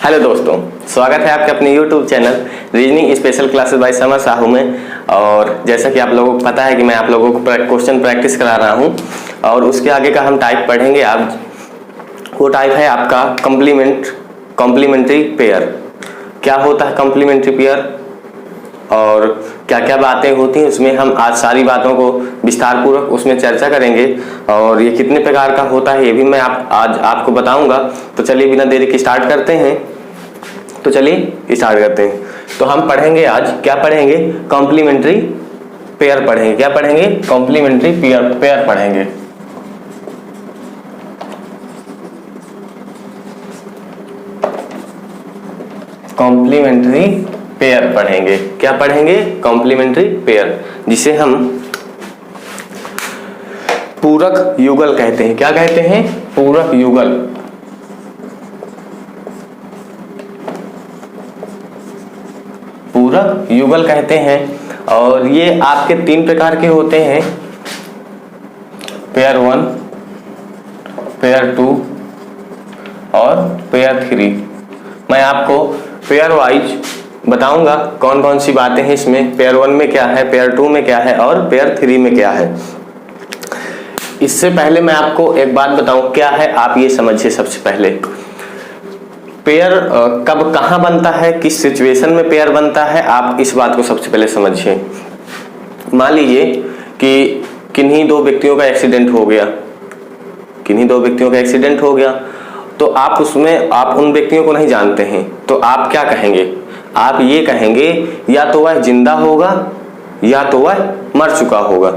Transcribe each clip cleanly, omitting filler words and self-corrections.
Hello दोस्तों, स्वागत है आपके अपने YouTube channel reasoning special classes bye summer Sahu में। और जैसा कि आप लोगों को पता है कि मैं आप लोगों को क्वेश्चन प्रैक्टिस करा रहा हूं और उसके आगे का हम टाइप पढ़ेंगे। आज वो टाइप है आपका कॉम्प्लीमेंट्री पेयर। क्या होता है कॉम्प्लीमेंट्री पेयर और क्या क्या बातें होती हैं उसमें हम आज सारी बातों को विस्तार पूर्वक उसमें चर्चा करेंगे। और ये कितने प्रकार का होता है ये भी मैं आज आपको बताऊंगा। तो चलिए बिना देरी के स्टार्ट करते हैं। तो हम पढ़ेंगे आज, क्या पढ़ेंगे? कॉम्प्लीमेंट्री पेयर पढ़ेंगे। क्या पढ़ेंगे? कॉम्प्लीमेंट्री पेयर पढ़ेंगे। कॉम्प्लीमेंट्री पेयर पढ़ेंगे। क्या पढ़ेंगे? कॉम्प्लीमेंट्री पेयर, जिसे हम पूरक युगल कहते हैं। क्या कहते हैं? पूरक युगल। पूरक युगल कहते हैं। और ये आपके तीन प्रकार के होते हैं, पेयर 1, पेयर 2 और पेयर 3। मैं आपको पेयर वाइज बताऊंगा कौन कौन सी बातें हैं इसमें। पेयर 1 में क्या है, पेयर 2 में क्या है और पेयर 3 में क्या है। इससे पहले मैं आपको एक बात बताऊं, क्या है आप ये समझिए। सबसे पहले पेयर कब कहां बनता है, किस सिचुएशन में पेयर बनता है, आप इस बात को सबसे पहले समझिए। मान लीजिए कि किन्हीं दो व्यक्तियों का एक्सीडेंट हो गया, तो आप उन व्यक्तियों को नहीं जानते हैं, तो आप क्या कहेंगे? आप ये कहेंगे या तो वह जिंदा होगा या तो वह मर चुका होगा,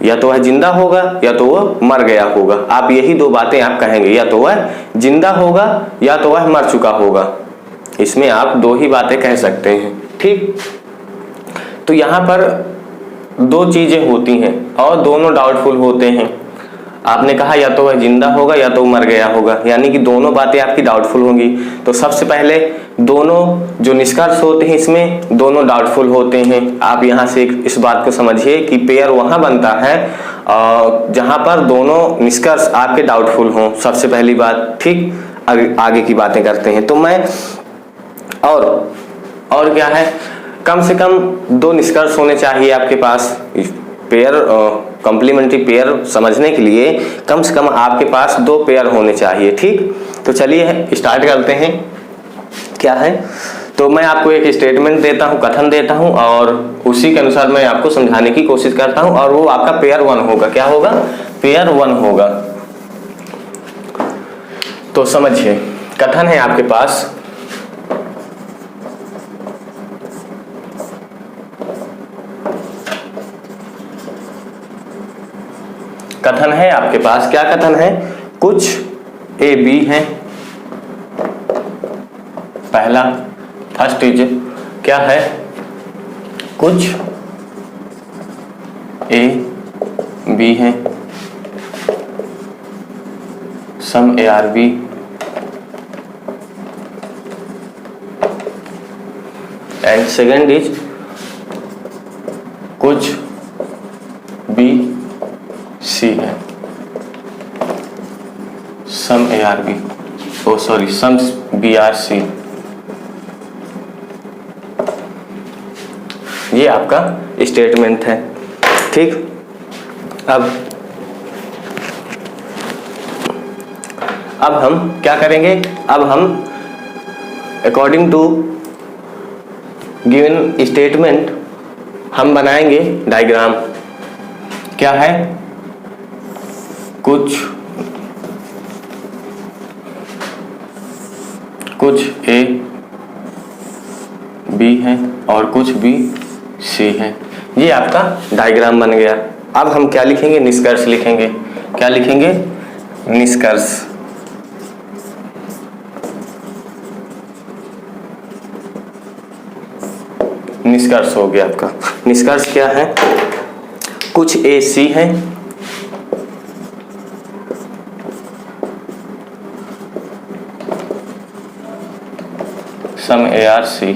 या तो वह जिंदा होगा या तो वह मर गया होगा। आप यही दो बातें आप कहेंगे, या तो वह जिंदा होगा या तो वह मर चुका होगा। इसमें आप दो ही बातें कह सकते हैं, ठीक। तो यहाँ पर दो चीजें होती हैं और दोनों डाउटफुल होते हैं। आपने कहा या तो वह जिंदा होगा या तो मर गया होगा, यानी कि दोनों बातें आपकी डाउटफुल होंगी। तो सबसे पहले दोनों जो निष्कर्ष होते हैं इसमें दोनों डाउटफुल होते हैं। आप यहाँ से इस बात को समझिए कि पेयर वहां बनता है जहां पर दोनों निष्कर्ष आपके डाउटफुल हों। सबसे पहली बात, ठीक। आगे की बातें करते हैं। तो मैं और क्या है, कम से कम दो निष्कर्ष होने चाहिए आपके पास। पेयर कॉम्प्लीमेंट्री पेयर समझने के लिए कम से कम आपके पास दो पेयर होने चाहिए, ठीक। तो चलिए स्टार्ट करते हैं। क्या है, तो मैं आपको एक स्टेटमेंट देता हूं, कथन देता हूं और उसी के अनुसार मैं आपको समझाने की कोशिश करता हूं और वो आपका पेयर 1 होगा। क्या होगा? पेयर 1 होगा। तो समझिए, कथन है आपके पास, कथन है आपके पास। क्या कथन है? कुछ ए बी है। पहला फर्स्ट इज क्या है? कुछ ए बी है, some A are B. And second is कुछ बी सी है, some A are B, some B are C. ये आपका स्टेटमेंट है, ठीक। अब हम क्या करेंगे? अब हम अकॉर्डिंग टू गिवन स्टेटमेंट हम बनाएंगे डायग्राम। क्या है? कुछ ए बी है और कुछ बी सी है। ये आपका डायग्राम बन गया। अब हम क्या लिखेंगे? निष्कर्ष लिखेंगे। क्या लिखेंगे? निष्कर्ष। निष्कर्ष हो गया आपका। निष्कर्ष क्या है? कुछ ए सी है, some A are C.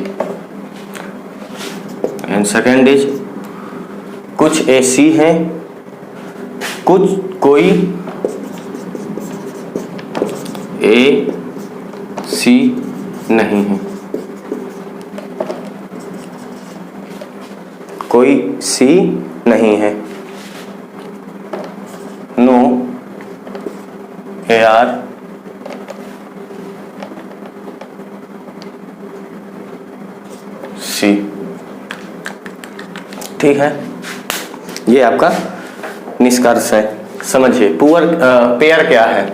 And second is कुछ ए सी है, कोई ए सी नहीं है, कोई सी नहीं है। नो AR सी। ठीक है, ये आपका निष्कर्ष है। समझिए पेयर क्या है,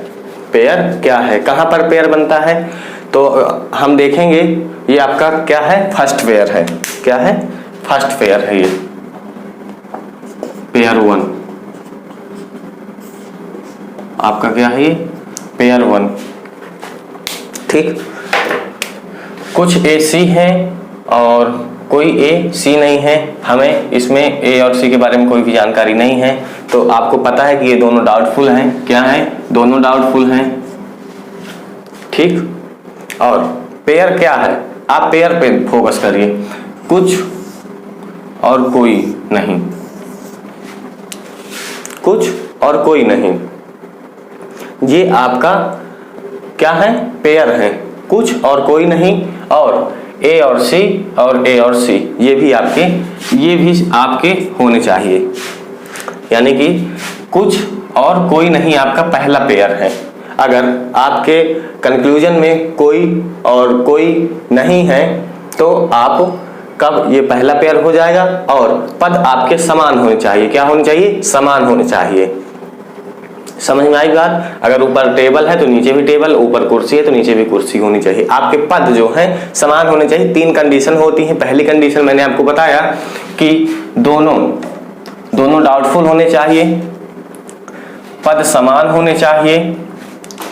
पेयर क्या है, कहां पर पेयर बनता है, तो हम देखेंगे ये आपका क्या है, फर्स्ट पेयर है। क्या है, फर्स्ट पेयर है, ये पेयर 1 आपका क्या है, ये पेयर 1। ठीक, कुछ AC है और कोई AC नहीं है, हमें इसमें A और C के बारे में कोई भी जानकारी नहीं है, तो आपको पता है कि ये दोनों डाउटफुल हैं। क्या है, दोनों डाउटफुल हैं। ठीक, और पेयर क्या है, आप पेयर पे फोकस करिए, कुछ और कोई नहीं, कुछ और कोई नहीं, ये आपका क्या है, पेयर है, कुछ और कोई नहीं। और A और C और A और C ये भी आपके होने चाहिए, यानी कि कुछ और कोई नहीं आपका पहला पेयर है। अगर आपके कंक्लूजन में कोई और कोई नहीं है तो आप कब ये पहला पेयर हो जाएगा, और पद आपके समान होने चाहिए। क्या होने चाहिए, समान होने चाहिए। समझ में आई बात, अगर ऊपर टेबल है तो नीचे भी टेबल, ऊपर कुर्सी है तो नीचे भी कुर्सी होनी चाहिए। आपके पद जो हैं समान होने चाहिए। 3 कंडीशन होती हैं। पहली कंडीशन मैंने आपको बताया कि दोनों डाउटफुल होने चाहिए, पद समान होने चाहिए,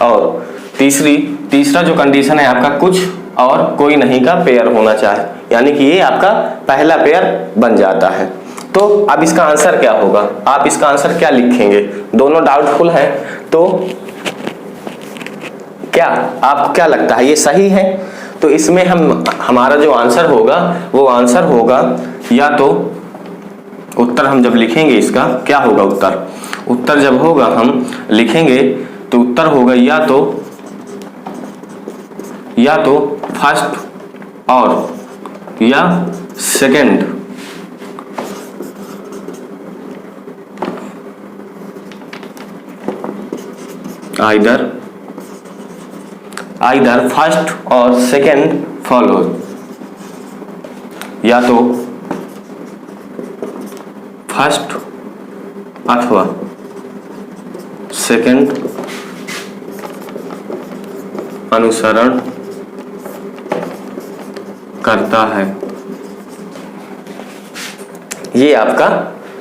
और तीसरा जो कंडीशन है आपका कुछ और कोई नहीं का पेयर होना चाहिए, यानी कि ये आपका पहला पेयर बन जाता है। तो अब इसका आंसर क्या होगा, आप इसका आंसर क्या लिखेंगे, दोनों डाउटफुल हैं तो क्या आपको क्या लगता है, ये सही है? तो इसमें हमारा जो आंसर होगा वो आंसर होगा, या तो उत्तर हम जब लिखेंगे इसका क्या होगा, उत्तर जब होगा हम लिखेंगे तो उत्तर होगा या तो फर्स्ट और या सेकंड, आइदर फर्स्ट और सेकंड फॉलो, या तो फर्स्ट अथवा सेकंड अनुसरण करता है, ये आपका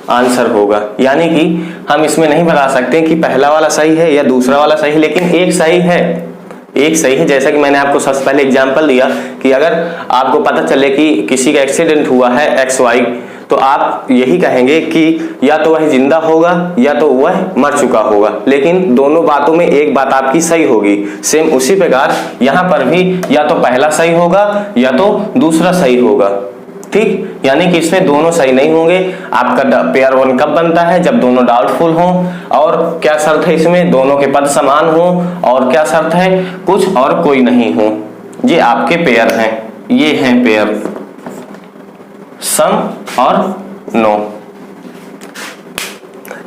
आंसर होगा। यानी कि हम इसमें नहीं बता सकते कि पहला वाला सही है या दूसरा वाला सही है, लेकिन एक सही है। जैसा कि मैंने आपको सबसे पहले एग्जांपल दिया कि अगर आपको पता चले कि किसी का एक्सीडेंट हुआ है XY, तो आप यही कहेंगे कि या तो वह जिंदा होगा या तो वह मर चुका होगा, लेकिन दोनों बातों में एक बात आपकी सही होगी। सेम उसी प्रकार यहाँ पर भी या तो पहला सही होगा या तो दूसरा सही होगा। ठीक, यानी कि इसमें दोनों सही नहीं होंगे। आपका पेयर 1 कब बनता है, जब दोनों डाउटफुल हों, और क्या शर्त है इसमें, दोनों के पद समान हों, और क्या शर्त है, कुछ और कोई नहीं हो। ये आपके पेयर हैं, ये हैं पेयर सम और नो,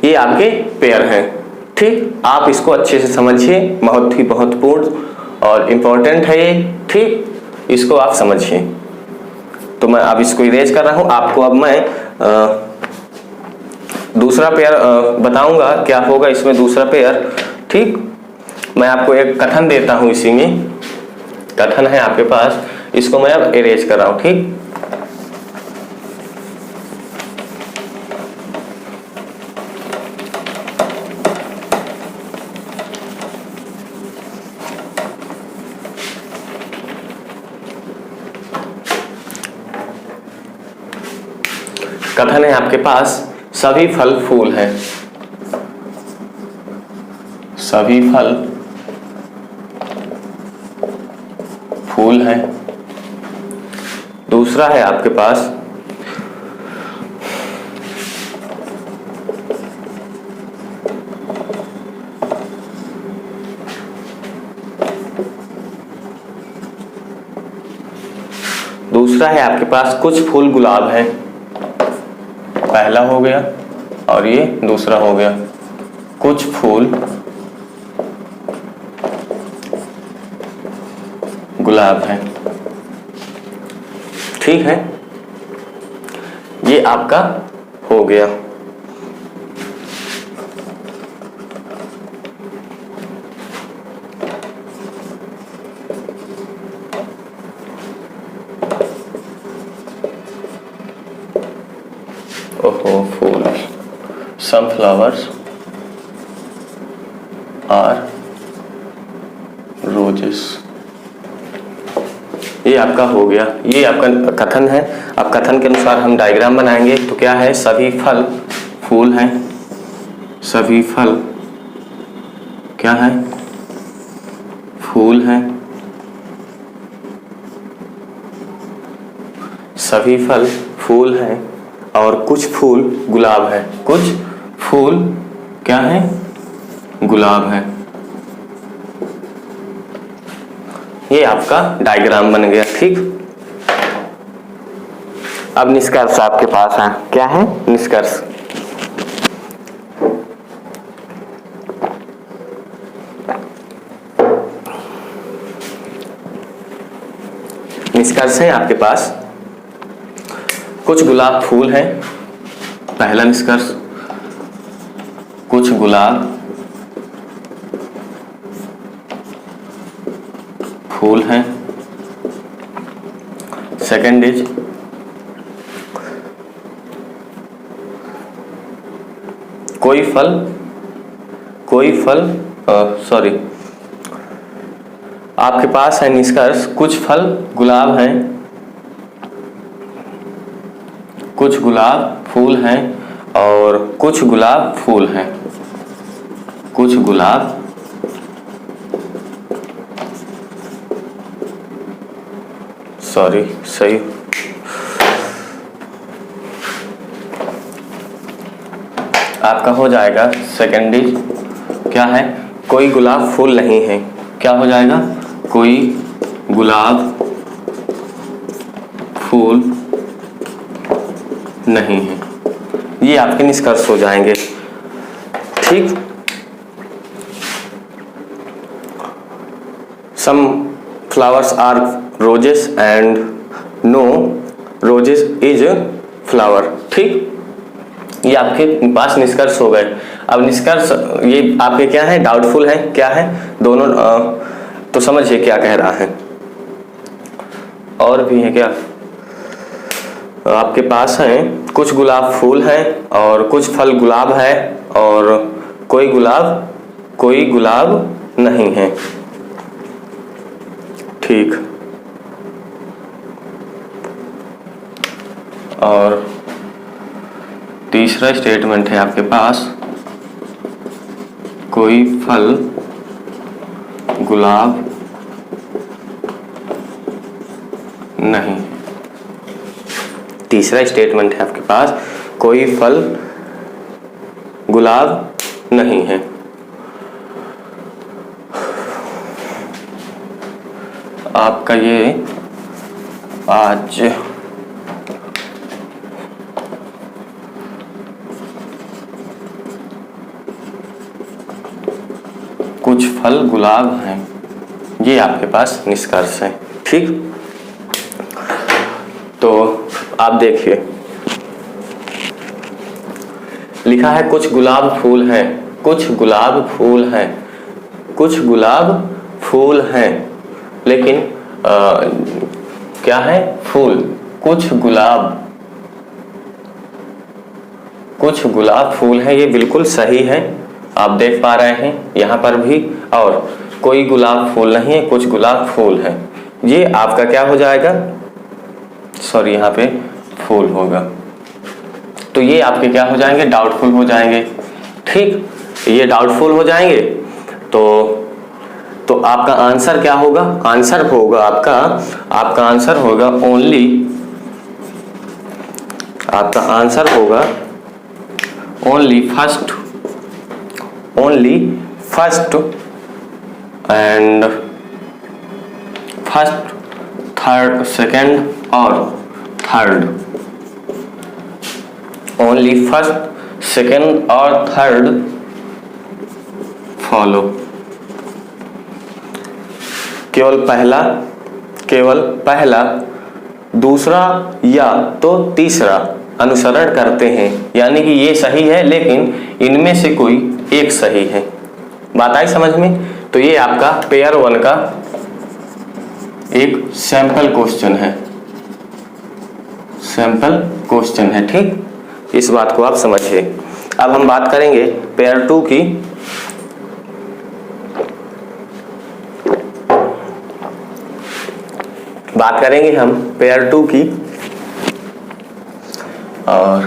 ये आपके पेयर हैं। ठीक, आप इसको अच्छे से समझिए, बहुत ही महत्वपूर्ण और इंपॉर्टेंट है ये। ठीक, इसको आप समझिए। तो मैं अब इसको इरेज कर रहा हूं। आपको अब मैं दूसरा पेयर बताऊंगा क्या होगा इसमें दूसरा पेयर। ठीक, मैं आपको एक कथन देता हूं, इसी में कथन है आपके पास, इसको मैं अब इरेज कर रहा हूं। ठीक, कथन है आपके पास, सभी फल फूल हैं, सभी फल फूल हैं। दूसरा है आपके पास, दूसरा है आपके पास कुछ फूल गुलाब हैं, पहला हो गया और ये दूसरा हो गया। कुछ फूल गुलाब हैं, ठीक है, ये आपका हो गया। ओहो फूल, some flowers are roses, ये आपका हो गया। ये आपका कथन है। अब कथन के अनुसार हम डायग्राम बनाएंगे। तो क्या है, सभी फल फूल हैं, सभी फल क्या है, फूल हैं, सभी फल फूल हैं और कुछ फूल गुलाब है, कुछ फूल क्या है, गुलाब है। ये आपका डायग्राम बन गया, ठीक। अब निष्कर्ष आपके पास है, क्या है निष्कर्ष। निष्कर्ष है आपके पास, कुछ गुलाब फूल हैं, पहला निष्कर्ष, कुछ गुलाब फूल हैं। सेकंड इज कोई फल सॉरी, आपके पास है निष्कर्ष, कुछ फल गुलाब हैं, कुछ गुलाब फूल हैं और कुछ गुलाब फूल हैं, कुछ गुलाब सॉरी सही, आपका हो जाएगा। सेकेंड इज क्या है, कोई गुलाब फूल नहीं है, क्या हो जाएगा, कोई गुलाब फूल नहीं है। ये आपके निष्कर्ष हो जाएंगे, ठीक। Some flowers are roses and no roses is flower, ठीक। ये आपके पास निष्कर्ष हो गए। अब निष्कर्ष ये आपके क्या है, डाउटफुल है, क्या है दोनों, तो समझिए क्या कह रहा है। और भी है क्या, आपके पास है कुछ गुलाब फूल है और कुछ फल गुलाब है और कोई गुलाब नहीं है, ठीक। और तीसरा स्टेटमेंट है आपके पास, कोई फल गुलाब नहीं। तीसरा स्टेटमेंट है आपके पास, कोई फल गुलाब नहीं है। आपका ये आज कुछ फल गुलाब हैं, ये आपके पास निष्कर्ष है, ठीक। तो आप देखिए, लिखा है कुछ गुलाब फूल हैं, कुछ गुलाब फूल हैं, कुछ गुलाब फूल हैं, लेकिन क्या है, फूल, कुछ गुलाब फूल है, ये बिल्कुल सही है, आप देख पा रहे हैं यहाँ पर भी। और कोई गुलाब फूल नहीं है, कुछ गुलाब फूल है, ये आपका क्या हो जाएगा, सॉरी यहाँ पे फूल होगा, तो ये आपके क्या हो जाएंगे, डाउटफुल हो जाएंगे, ठीक। ये डाउटफुल हो जाएंगे तो आपका आंसर क्या होगा, आंसर होगा आपका आंसर होगा ओनली, आपका आंसर होगा only first and first third, second और थर्ड, ओनली फर्स्ट, सेकंड और थर्ड फॉलो। केवल पहला, दूसरा या तो तीसरा अनुसरण करते हैं, यानी कि ये सही है लेकिन इनमें से कोई एक सही है। बात आई समझ में? तो ये आपका पेयर 1 का एक सैंपल क्वेश्चन है, सैंपल क्वेश्चन है। ठीक, इस बात को आप समझिए। अब हम बात करेंगे पेयर 2 की। बात करेंगे हम पेयर 2 की, और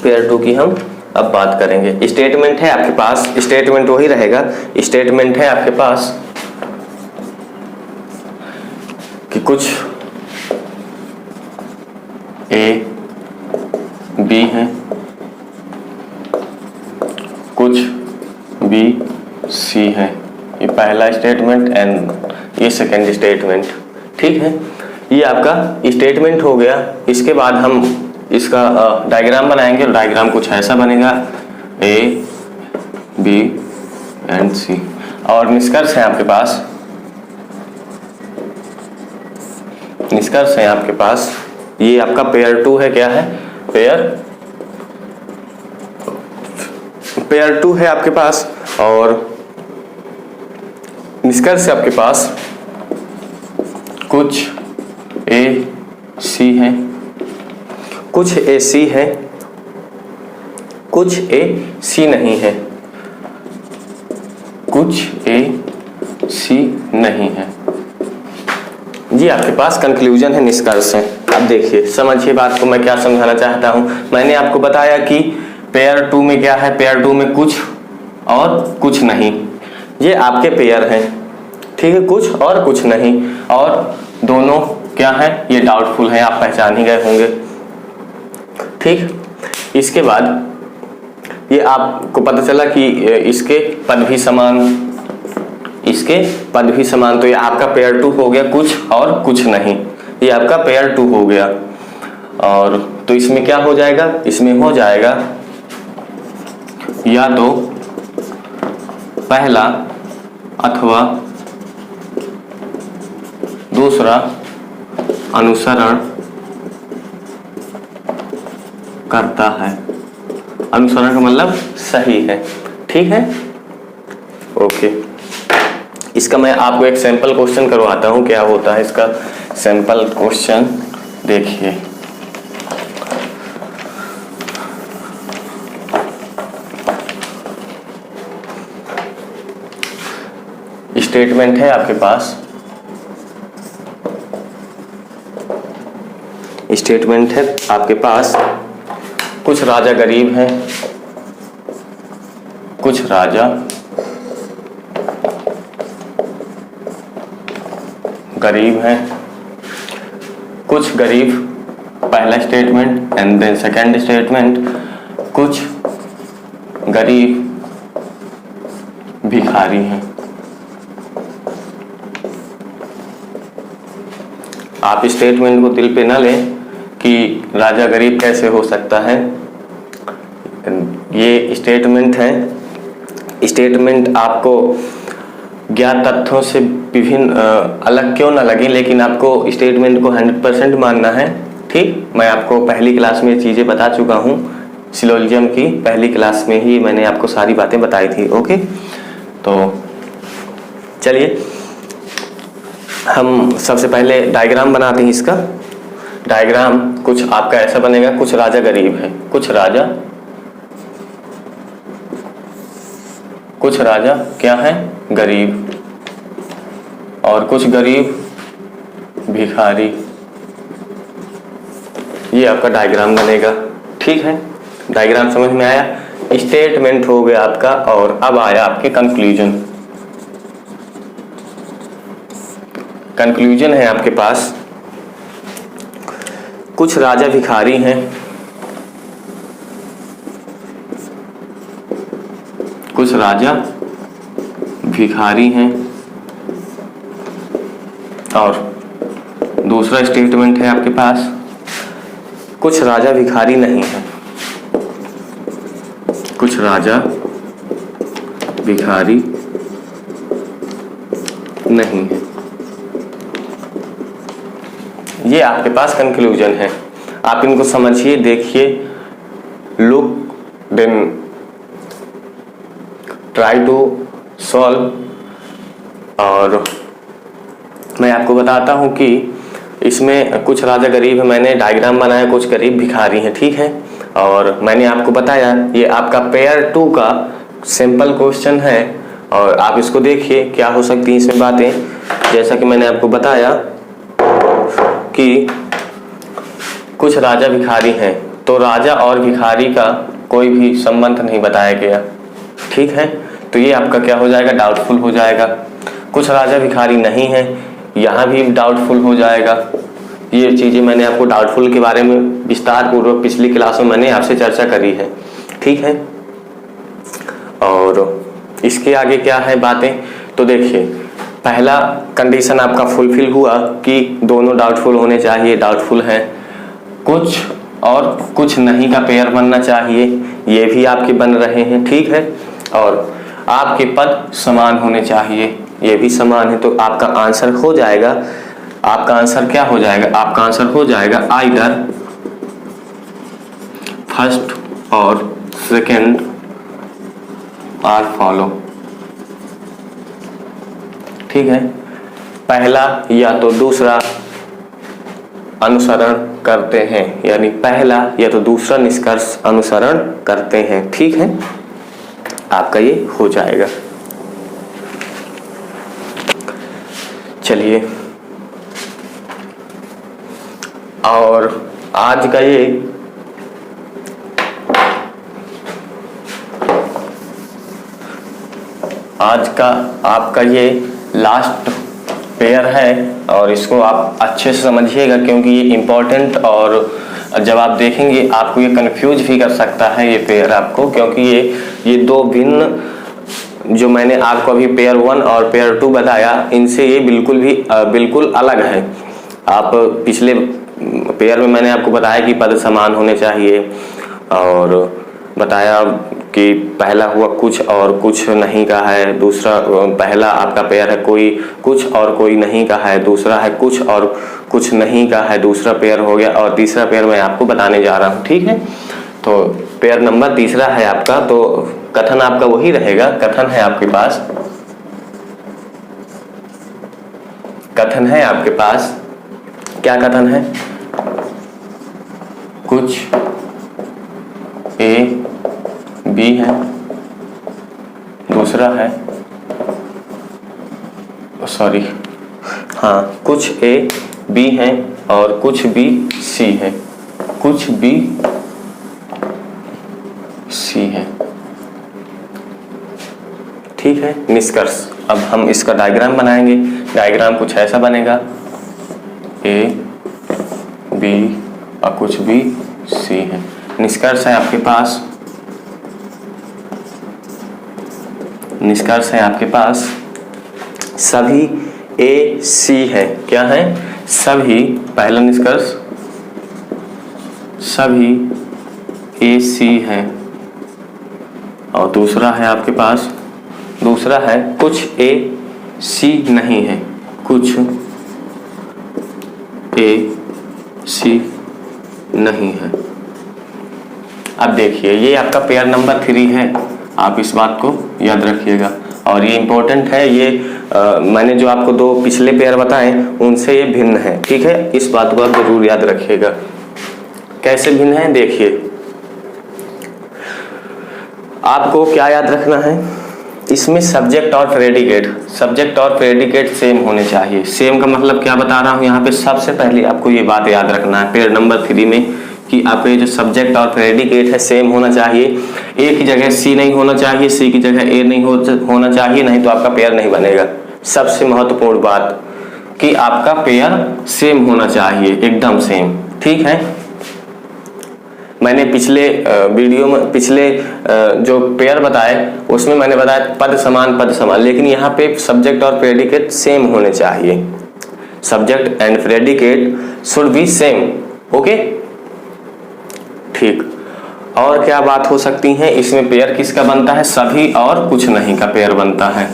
पेयर 2 की हम अब बात करेंगे। स्टेटमेंट है आपके पास, स्टेटमेंट वही रहेगा। स्टेटमेंट है आपके पास कि कुछ ए बी है, कुछ बी सी है। ये पहला स्टेटमेंट एंड ये सेकंड स्टेटमेंट। ठीक है, ये आपका स्टेटमेंट हो गया। इसके बाद हम इसका डायग्राम बनाएंगे। डायग्राम कुछ ऐसा बनेगा, ए बी एंड सी। और निष्कर्ष है आपके पास, निष्कर्ष है आपके पास। ये आपका पेयर 2 है। क्या है? पेयर 2 है आपके पास। और निष्कर्ष है आपके पास कुछ ए सी है, कुछ ए सी है, कुछ ए सी नहीं है, कुछ ए सी नहीं है। ये आपके पास कंक्लूजन है, निष्कर्ष है। अब देखिए, समझिए बात को मैं क्या समझाना चाहता हूं। मैंने आपको बताया कि पेयर 2 में क्या है, पेयर 2 में कुछ और कुछ नहीं। ये आपके पेयर हैं, ठीक है, कुछ और कुछ नहीं। और दोनों क्या है, ये डाउटफुल है, आप पहचान ही गए होंगे। ठीक, इसके बाद ये आपको पता चला कि इसके पद भी समान, इसके पद भी समान। तो ये आपका पेयर 2 हो गया, कुछ और कुछ नहीं। ये आपका पेयर 2 हो गया। और तो इसमें क्या हो जाएगा, इसमें हो जाएगा या तो पहला अथवा दूसरा अनुसरण करता है। अनुसरण का मतलब सही है। ठीक है, ओके। इसका मैं आपको एक सैंपल क्वेश्चन करवाता हूं, क्या होता है इसका सैंपल क्वेश्चन। देखिए, स्टेटमेंट है आपके पास, स्टेटमेंट है आपके पास कुछ राजा गरीब हैं, कुछ राजा गरीब हैं, कुछ गरीब, पहला statement and then second statement, कुछ गरीब भिखारी हैं। आप स्टेटमेंट को दिल पे ना लें कि राजा गरीब कैसे हो सकता है। ये स्टेटमेंट है, स्टेटमेंट आपको ज्ञात तथ्यों से विभिन्न अलग क्यों ना लगे, लेकिन आपको स्टेटमेंट को 100% मानना है। ठीक, मैं आपको पहली क्लास में चीज़ें बता चुका हूँ, सिलोजिज्म की पहली क्लास में ही मैंने आपको सारी बातें बताई थी। ओके, तो चलिए हम सबसे पहले डायग्राम बनाते हैं इसका। डायग्राम कुछ आपका ऐसा बनेगा, कुछ राजा गरीब है, कुछ राजा क्या है, गरीब, और कुछ गरीब भिखारी। ये आपका डायग्राम बनेगा। ठीक है, डायग्राम समझ में आया। स्टेटमेंट हो गया आपका, और अब आया आपके कंक्लूजन। कंक्लूजन है आपके पास, कुछ राजा भिखारी हैं, कुछ राजा भिखारी हैं, और दूसरा स्टेटमेंट है आपके पास, कुछ राजा भिखारी नहीं है, कुछ राजा भिखारी नहीं है। ये आपके पास कंक्लूजन है। आप इनको समझिए, देखिए, look, then try to solve. और मैं आपको बताता हूं कि इसमें कुछ राजा गरीब है, मैंने डायग्राम बनाया, कुछ गरीब भिखारी हैं, ठीक है। और मैंने आपको बताया ये आपका पेयर 2 का सिंपल क्वेश्चन है, और आप इसको देखिए क्या हो सकती हैं इसमें बातें। जैसा कि मैंने आपको बताया कि कुछ राजा भिखारी हैं, तो राजा और भिखारी का कोई भी संबंध नहीं बताया गया, ठीक है। तो ये आपका क्या हो जाएगा, डाउटफुल हो जाएगा। कुछ राजा भिखारी नहीं है, यहाँ भी डाउटफुल हो जाएगा। ये चीज़ें मैंने आपको डाउटफुल के बारे में विस्तार पूर्वक पिछली क्लास में मैंने आपसे चर्चा करी है, ठीक है। और इसके आगे क्या है बातें, तो देखिए, पहला कंडीशन आपका फुलफिल हुआ कि दोनों डाउटफुल होने चाहिए, डाउटफुल है। कुछ और कुछ नहीं का पेयर बनना चाहिए, ये भी आपके बन रहे हैं, ठीक है। और आपके पद समान होने चाहिए, ये भी समान है। तो आपका आंसर हो जाएगा, आपका आंसर क्या हो जाएगा, आपका आंसर हो जाएगा आइदर फर्स्ट और सेकंड आर फॉलो, ठीक है। पहला या तो दूसरा अनुसरण करते हैं, यानी पहला या तो दूसरा निष्कर्ष अनुसरण करते हैं, ठीक है। आपका ये हो जाएगा। चलिए, और आज का ये आपका ये लास्ट पेयर है, और इसको आप अच्छे से समझिएगा क्योंकि ये इम्पोर्टेंट, और जब आप देखेंगे आपको ये कंफ्यूज भी कर सकता है ये पेयर आपको, क्योंकि ये दो भिन्न जो मैंने आपको अभी पेयर 1 और पेयर 2 बताया, इनसे ये बिल्कुल अलग है। आप पिछले पेयर में मैंने आपको बताया कि पद समान होने चाहिए, और बताया कि पहला हुआ कुछ और कुछ नहीं का है, दूसरा पहला आपका पेयर है कोई कुछ और कोई नहीं का है, दूसरा है कुछ और कुछ नहीं का है, दूसरा पेयर हो गया, और तीसरा पेयर मैं आपको बताने जा रहा हूँ, ठीक है। तो पेयर नंबर तीसरा है आपका, तो कथन आपका वही रहेगा। कथन है आपके पास, कथन है आपके पास, क्या कथन है, कुछ ए बी है, दूसरा है कुछ ए बी है और कुछ बी सी है, कुछ बी सी है, ठीक है। निष्कर्ष, अब हम इसका डायग्राम बनाएंगे। डायग्राम कुछ ऐसा बनेगा, ए बी और कुछ बी सी है। निष्कर्ष है आपके पास, निष्कर्ष है आपके पास सभी ए सी है। क्या है, सभी, पहला निष्कर्ष सभी ए सी है, और दूसरा है आपके पास, दूसरा है कुछ ए सी नहीं है, कुछ ए सी नहीं है। अब देखिए, ये आपका पेयर नंबर 3 है, आप इस बात को याद रखिएगा, और ये इंपॉर्टेंट है। ये मैंने जो आपको 2 पिछले पेयर बताए उनसे ये भिन्न है, ठीक है। इस बात को आप जरूर याद रखिएगा। कैसे भिन्न है, देखिए, आपको क्या याद रखना है, इसमें सब्जेक्ट और प्रेडिकेट सेम होने चाहिए। सेम का मतलब क्या बता रहा हूं यहाँ पे, सबसे पहले आपको ये बात याद रखना है पेयर नंबर 3 में कि आपके जो सब्जेक्ट और प्रेडिकेट है सेम होना चाहिए। ए की जगह सी नहीं होना चाहिए, सी की जगह ए नहीं होना चाहिए, नहीं तो आपका पेयर नहीं बनेगा। सबसे महत्वपूर्ण बात कि आपका पेयर सेम होना चाहिए, एकदम सेम। ठीक है, मैंने पिछले वीडियो में जो पेयर बताए उसमें मैंने बताया पद समान, लेकिन यहाँ पे सब्जेक्ट और प्रेडिकेट सेम होने चाहिए। Subject and predicate should be same. Okay, ठीक। और क्या बात हो सकती है? इसमें पेयर किसका बनता है? सभी और कुछ नहीं का पेयर बनता है।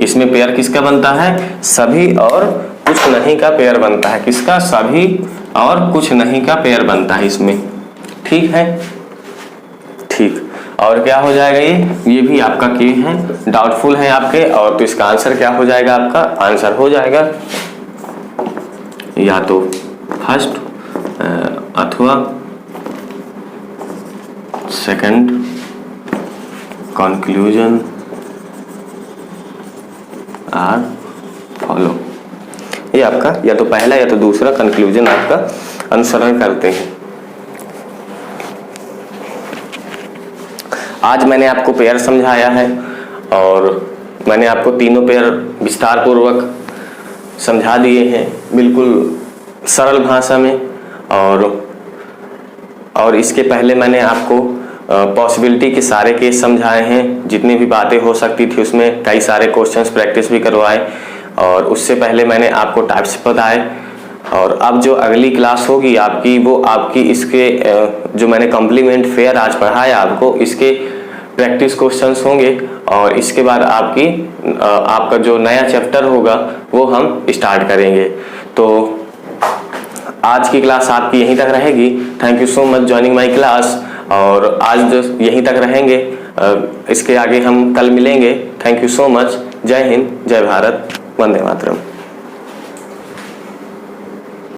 इसमें पेयर किसका बनता है? सभी और कुछ नहीं का पेयर बनता है। किसका? सभी और कुछ नहीं का पेयर बनता है इसमें। ठीक है, ठीक। और क्या हो जाएगा? ये भी आपका के है, डाउटफुल है आपके, और तो इसका आंसर क्या हो जाएगा? आपका आंसर हो जाएगा या तो फर्स्ट अथवा सेकंड कंक्लूजन आर फॉलो। ये आपका या तो पहला या तो दूसरा कंक्लूजन आपका अनुसरण करते हैं। आज मैंने आपको पेयर समझाया है और मैंने आपको तीनों पेयर विस्तार पूर्वक समझा दिए हैं, बिल्कुल सरल भाषा में। और इसके पहले मैंने आपको पॉसिबिलिटी के सारे केस समझाए हैं, जितनी भी बातें हो सकती थी उसमें कई सारे क्वेश्चंस प्रैक्टिस भी करवाए, और उससे पहले मैंने आपको टाइप्स बताए। और अब जो अगली क्लास होगी आपकी, वो आपकी इसके जो मैंने कॉम्प्लीमेंट फेयर आज पढ़ाया आपको, इसके प्रैक्टिस क्वेश्चंस होंगे, और इसके बाद आपका जो नया चैप्टर होगा वो हम स्टार्ट करेंगे। तो आज की क्लास आपकी यहीं तक रहेगी। Thank you so much joining my class. और आज जो यहीं तक रहेंगे, इसके आगे हम कल मिलेंगे। Thank you so much. जय हिंद, जय भारत, वंदे मातरम।